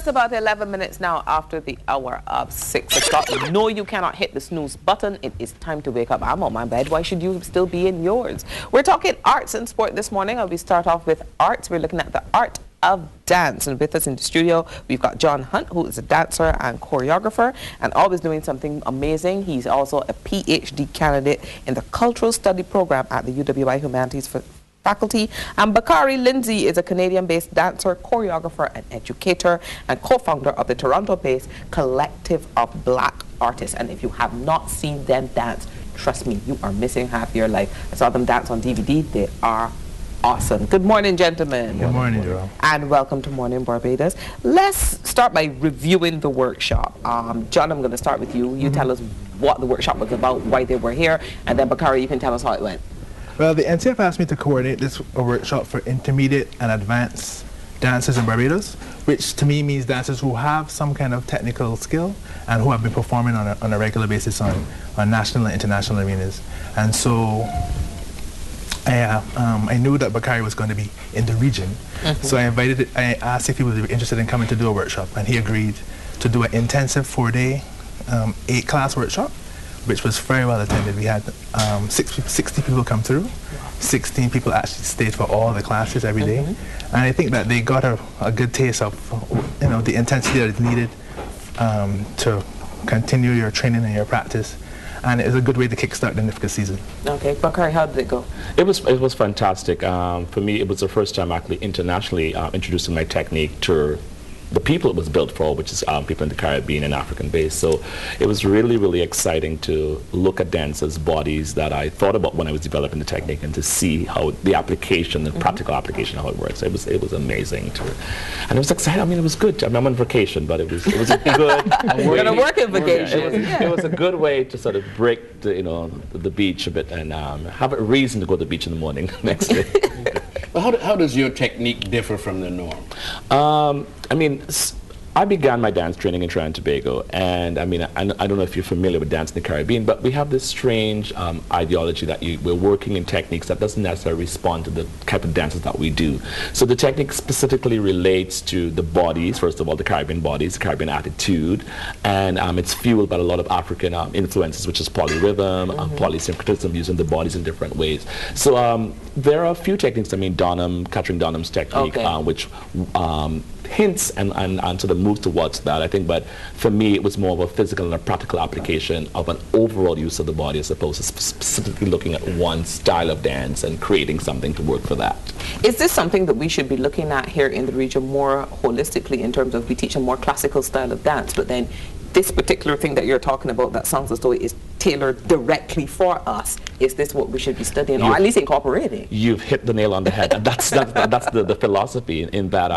Just about 11 minutes now after the hour of 6 o'clock. No, you cannot hit the snooze button. It is time to wake up. I'm on my bed. Why should you still be in yours? We're talking arts and sport this morning. We start off with arts. We're looking at the art of dance. And with us in the studio, we've got John Hunt, who is a dancer and choreographer and always doing something amazing. He's also a PhD candidate in the Cultural Study Program at the UWI Humanities Faculty. And Bakari Lindsay is a Canadian-based dancer, choreographer, and educator, and co-founder of the Toronto-based Collective of Black Artists. And if you have not seen them dance, trust me, you are missing half your life. I saw them dance on DVD. They are awesome. Good morning, gentlemen. Good morning, Joel. And welcome to Morning Barbados. Let's start by reviewing the workshop. John, I'm going to start with you. You tell us what the workshop was about, why they were here, and then Bakari, you can tell us how it went. Well, the NCF asked me to coordinate this workshop for intermediate and advanced dancers in Barbados, which to me means dancers who have some kind of technical skill and who have been performing on a regular basis on national and international arenas. And so I knew that Bakari was going to be in the region, so I asked if he would be interested in coming to do a workshop, and he agreed to do an intensive 4-day, 8-class workshop, which was very well attended. We had 60 people come through. 16 people actually stayed for all the classes every day. And I think that they got a good taste of the intensity that is needed to continue your training and your practice. And it was a good way to kickstart the NIFCA season. Okay, Bakari, how did it go? It was fantastic. For me, it was the first time actually internationally introducing my technique to the people it was built for, which is people in the Caribbean and African base. So it was really, really exciting to look at dancers' bodies that I thought about when I was developing the technique, and to see how the application, the practical application, how it works. It was amazing and it was exciting. I mean, it was good. I mean, I'm on vacation, but it was a good way. You're on a working vacation. It was a good way to sort of break the beach a bit and have a reason to go to the beach in the morning next day. Well, how does your technique differ from the norm? I mean, I began my dance training in Trinidad and Tobago, and I mean, I don't know if you're familiar with dance in the Caribbean, but we have this strange ideology that we're working in techniques that doesn't necessarily respond to the type of dances that we do. So the technique specifically relates to the bodies, first of all, the Caribbean bodies, the Caribbean attitude, and it's fueled by a lot of African influences, which is polyrhythm, polysyncretism, using the bodies in different ways. So there are a few techniques. I mean, Catherine Dunham's technique, which hints and sort of moves towards that, I think, but for me it was more of a physical and a practical application of an overall use of the body, as opposed to specifically looking at one style of dance and creating something to work for that. Is this something that we should be looking at here in the region more holistically, in terms of we teach a more classical style of dance, but then this particular thing that you're talking about that sounds as though it is tailored directly for us? Is this what we should be studying, or at least incorporating? You've hit the nail on the head, and that's the philosophy in that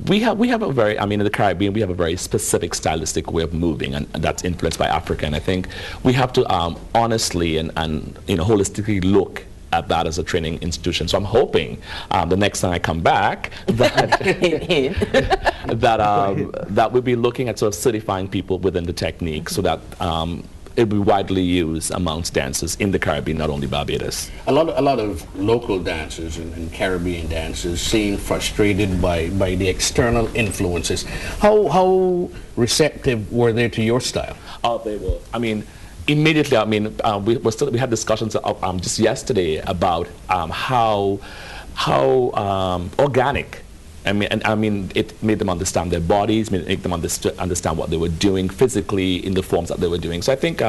we have a very, I mean, in the Caribbean we have a very specific stylistic way of moving, and that's influenced by Africa, and I think we have to honestly and holistically look at that as a training institution. So I'm hoping the next time I come back that that we'll be looking at sort of certifying people within the technique, so that it will be widely used amongst dancers in the Caribbean, not only Barbados. A lot of local dancers and Caribbean dancers seem frustrated by the external influences. How receptive were they to your style? Oh, they were. I mean, immediately, I mean, we had discussions just yesterday about how organic. I mean, it made them understand their bodies, made them understand what they were doing physically in the forms that they were doing. So I think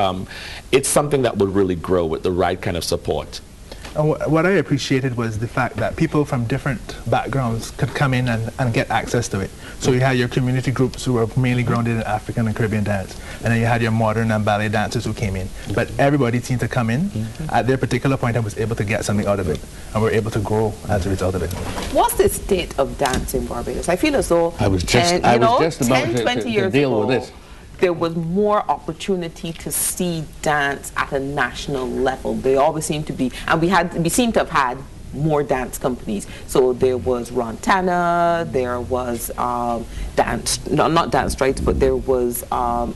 it's something that would really grow with the right kind of support. And what I appreciated was the fact that people from different backgrounds could come in and get access to it. So you had your community groups who were mainly grounded in African and Caribbean dance, and then you had your modern and ballet dancers who came in. But everybody seemed to come in at their particular point and was able to get something out of it, and were able to grow as a result of it. What's the state of dance in Barbados? I feel as though I was just about to deal with this. There was more opportunity to see dance at a national level. They always seem to be, and we seem to have had more dance companies. So there was Rontana, there was not Dance Strikes, but there was,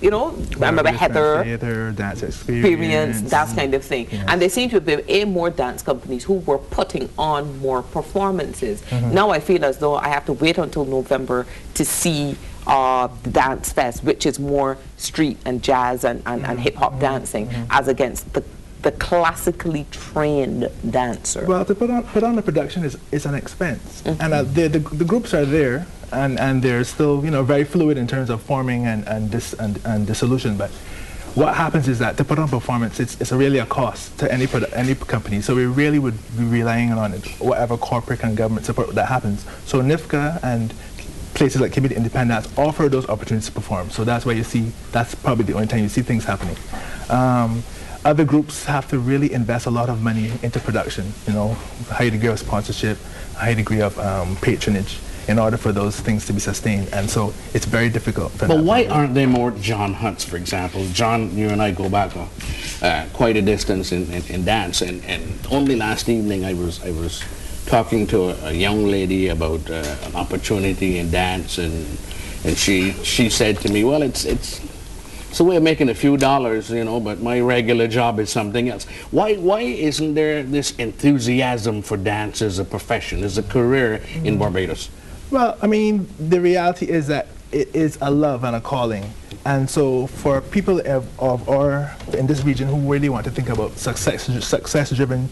you know, I remember Heather, Dance Experience, that kind of thing. Yes. And there seemed to be more dance companies who were putting on more performances. Now I feel as though I have to wait until November to see the Dance Fest, which is more street and jazz and hip-hop dancing, as against the classically trained dancer. Well, to put on the production is an expense, and the groups are there, and they're still, you know, very fluid in terms of forming and dissolution. But what happens is that to put on performance, it's really a cost to any company. So we really would be relying on whatever corporate and government support that happens. So NIFCA and places like Community Independence offer those opportunities to perform. So that's why you see, that's probably the only time you see things happening. Other groups have to really invest a lot of money into production, you know, a high degree of sponsorship, a high degree of patronage in order for those things to be sustained. And so it's very difficult. But why aren't there more John Hunts, for example? John, you and I go back quite a distance in dance, and only last evening I was talking to a young lady about an opportunity in dance, and she said to me, well, it's a way of making a few dollars, you know, but my regular job is something else. Why isn't there this enthusiasm for dance as a profession, as a career in Barbados? Well, I mean, the reality is that it is a love and a calling. And so for people in this region who really want to think about success-driven,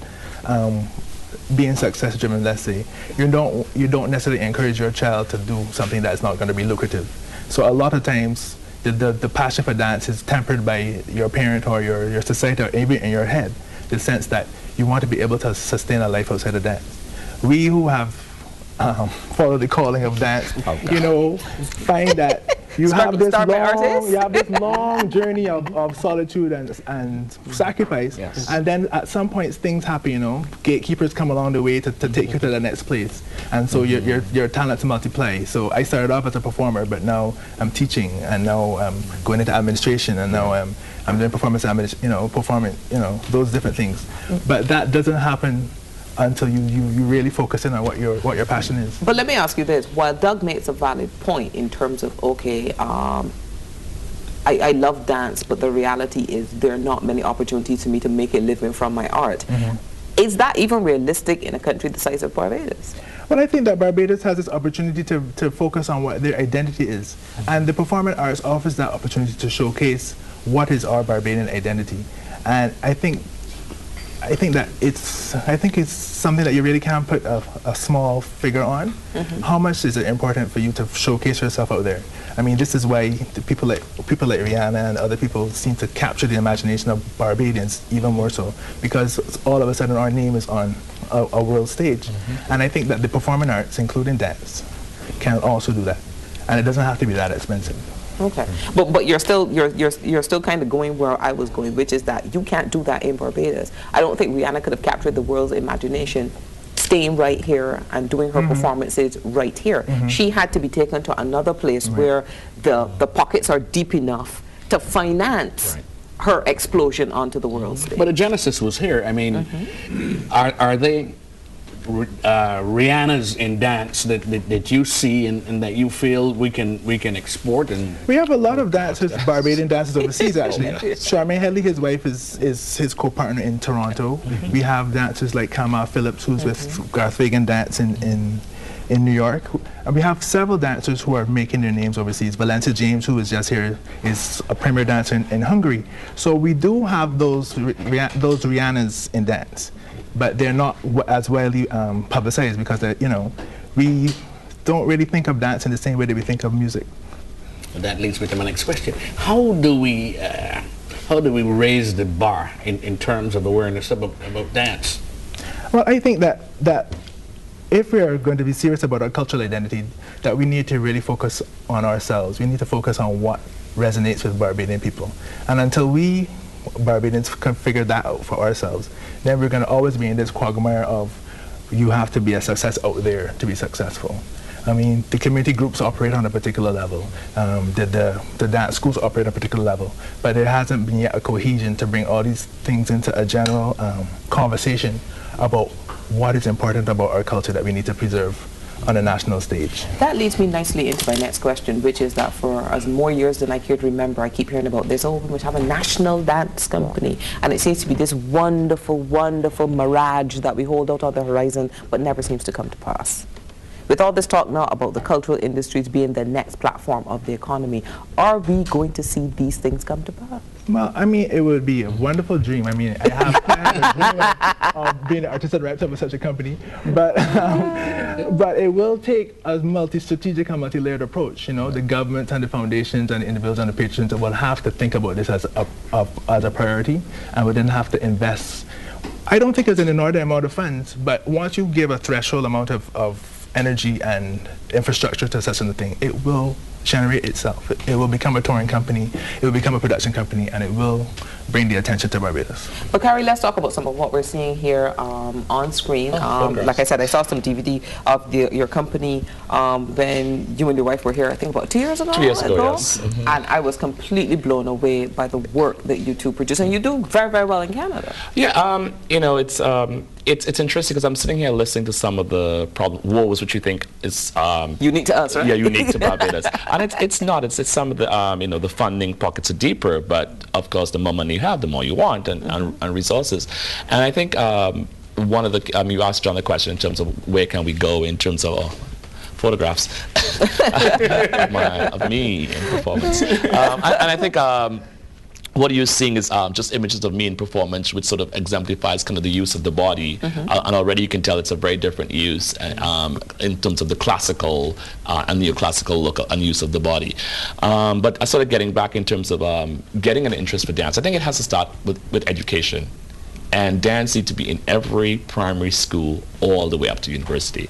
being success-driven, let's say, you don't necessarily encourage your child to do something that's not going to be lucrative. So a lot of times, the passion for dance is tempered by your parent or your society, or even in your head, the sense that you want to be able to sustain a life outside of dance. We who have followed the calling of dance, you know, find that you have this long journey of solitude and sacrifice, and then at some point things happen, you know, gatekeepers come along the way to take you to the next place, and so your talents multiply. So I started off as a performer, but now I'm teaching, and now I'm going into administration, and now I'm doing performance administration, you know, performing, you know, those different things. But that doesn't happen until you really focus in on what your passion is. But let me ask you this, while Doug makes a valid point in terms of, okay, I love dance, but the reality is there are not many opportunities for me to make a living from my art. Is that even realistic in a country the size of Barbados? Well, I think that Barbados has this opportunity to focus on what their identity is. And the performing arts offers that opportunity to showcase what is our Barbadian identity. And I think that it's something that you really can't put a small figure on. How much is it important for you to showcase yourself out there? I mean, this is why people like Rihanna and other people seem to capture the imagination of Barbadians even more so, because all of a sudden our name is on a world stage. And I think that the performing arts, including dance, can also do that. And it doesn't have to be that expensive. Okay, but you're still kind of going where I was going, which is that you can't do that in Barbados. I don't think Rihanna could have captured the world's imagination staying right here and doing her performances right here. She had to be taken to another place where the pockets are deep enough to finance her explosion onto the world stage. But the genesis was here. I mean, are they Rihanna's in dance that you see and that you feel we can export? And we have a lot of dancers, Barbadian dancers overseas actually. Charmaine Headley, his wife, is his co-partner in Toronto. We have dancers like Kamal Phillips, who's with Garth Fagan Dance in New York. And we have several dancers who are making their names overseas. Valencia James, who is just here, is a premier dancer in Hungary. So we do have those Rihannas in dance, but they're not as widely publicized because you know, we don't really think of dance in the same way that we think of music. That leads me to my next question. How do we raise the bar in terms of awareness about dance? Well, I think that if we are going to be serious about our cultural identity, that we need to really focus on ourselves. We need to focus on what resonates with Barbadian people. And until we Barbadians can figure that out for ourselves, then we're going to always be in this quagmire of you have to be a success out there to be successful. I mean, the community groups operate on a particular level, the dance schools operate on a particular level, but there hasn't been yet a cohesion to bring all these things into a general conversation about what is important about our culture that we need to preserve on a national stage. That leads me nicely into my next question, which is that for as more years than I care to remember, I keep hearing about this, oh, we must have a national dance company. And it seems to be this wonderful, wonderful mirage that we hold out on the horizon, but never seems to come to pass. With all this talk now about the cultural industries being the next platform of the economy, are we going to see these things come to pass? Well, I mean, it would be a wonderful dream. I mean, I have a dream of being an artistic director of such a company, but it will take a multi-strategic and multi-layered approach. You know, the government and the foundations and the individuals and the patrons will have to think about this as a priority, and will then have to invest. I don't think it's an inordinate amount of funds, but once you give a threshold amount of energy and infrastructure to such a thing, it will generate itself. It will become a touring company, it will become a production company, and it will bring the attention to Barbados. But Carrie, let's talk about some of what we're seeing here on screen. Like I said, I saw some DVD of your company when you and your wife were here, I think about 2 years ago? 2 years ago, yes. And I was completely blown away by the work that you two produce, and you do very, very well in Canada. Yeah, you know, it's interesting because I'm sitting here listening to some of the woes which you think is unique to us, right? Yeah, unique to Barbados, and it's not. It's some of the you know, the funding pockets are deeper, but of course the more money you have, the more you want, and resources. And I think one of the you asked John the question in terms of where can we go in terms of photographs of me in performance, and I think. What you're seeing is just images of me in performance, which sort of exemplifies kind of the use of the body, and already you can tell it's a very different use in terms of the classical and neoclassical look and use of the body. But I started getting back in terms of getting an interest for dance. I think it has to start with education, and dance needs to be in every primary school all the way up to university.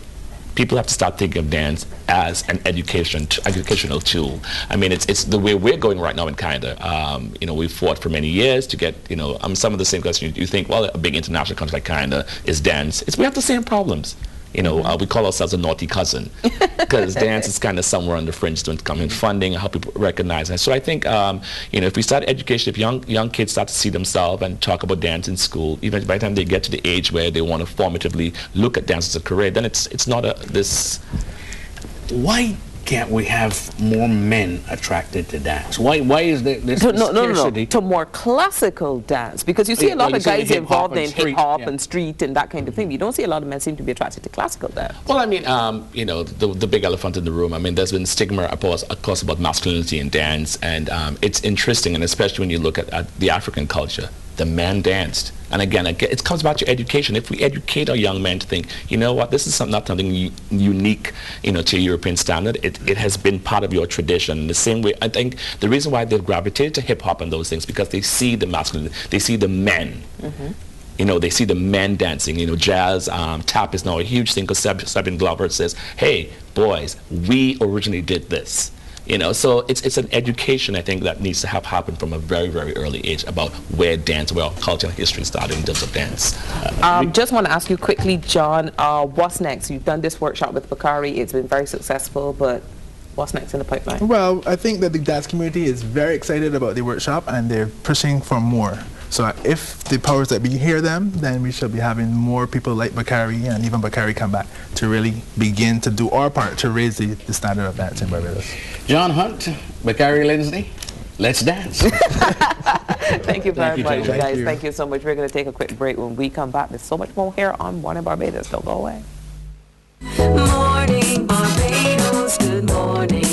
People have to start thinking of dance as an educational tool. I mean, it's the way we're going right now in Canada. You know, we've fought for many years to get, you know, some of the same questions. You think, well, a big international country like Canada is dance. We have the same problems. You know, we call ourselves a naughty cousin because dance is kind of somewhere on the fringe when it comes in funding and how people recognize it. So I think, you know, if we start education, if young kids start to see themselves and talk about dance in school, even by the time they get to the age where they want to formatively look at dance as a career, then it's not this. Why can't we have more men attracted to dance? Why is there this scarcity? No, to more classical dance, because you see a lot of guys involved in hip-hop and street and that kind of thing. You don't see a lot of men seem to be attracted to classical dance. Well, I mean, you know, the big elephant in the room, I mean, there's been stigma, of course, about masculinity in dance, and it's interesting, and especially when you look at the African culture, the man danced. And again, it comes back to education. If we educate our young men to think, you know what, this is not something unique, you know, to European standard. It has been part of your tradition. In the same way, I think the reason why they've gravitated to hip hop and those things because they see the masculine, they see the men. You know, they see the men dancing. You know, jazz, tap is now a huge thing because Sabin Glover says, hey, boys, we originally did this. You know, so it's an education, I think, that needs to have happened from a very, very early age about where our culture and history started in terms of dance. Just want to ask you quickly, John, what's next? You've done this workshop with Bakari. It's been very successful, but what's next in the pipeline? Well, I think that the dance community is very excited about the workshop, and they're pushing for more. So if the powers that be hear them, then we should be having more people like Bakari and even Bakari come back to really begin to do our part to raise the standard of dance in Barbados. John Hunt, Bakari Lindsay, let's dance. Thank you very much, guys. Thank you so much. We're going to take a quick break. When we come back, there's so much more here on Morning Barbados. Don't go away. Morning Barbados, good morning.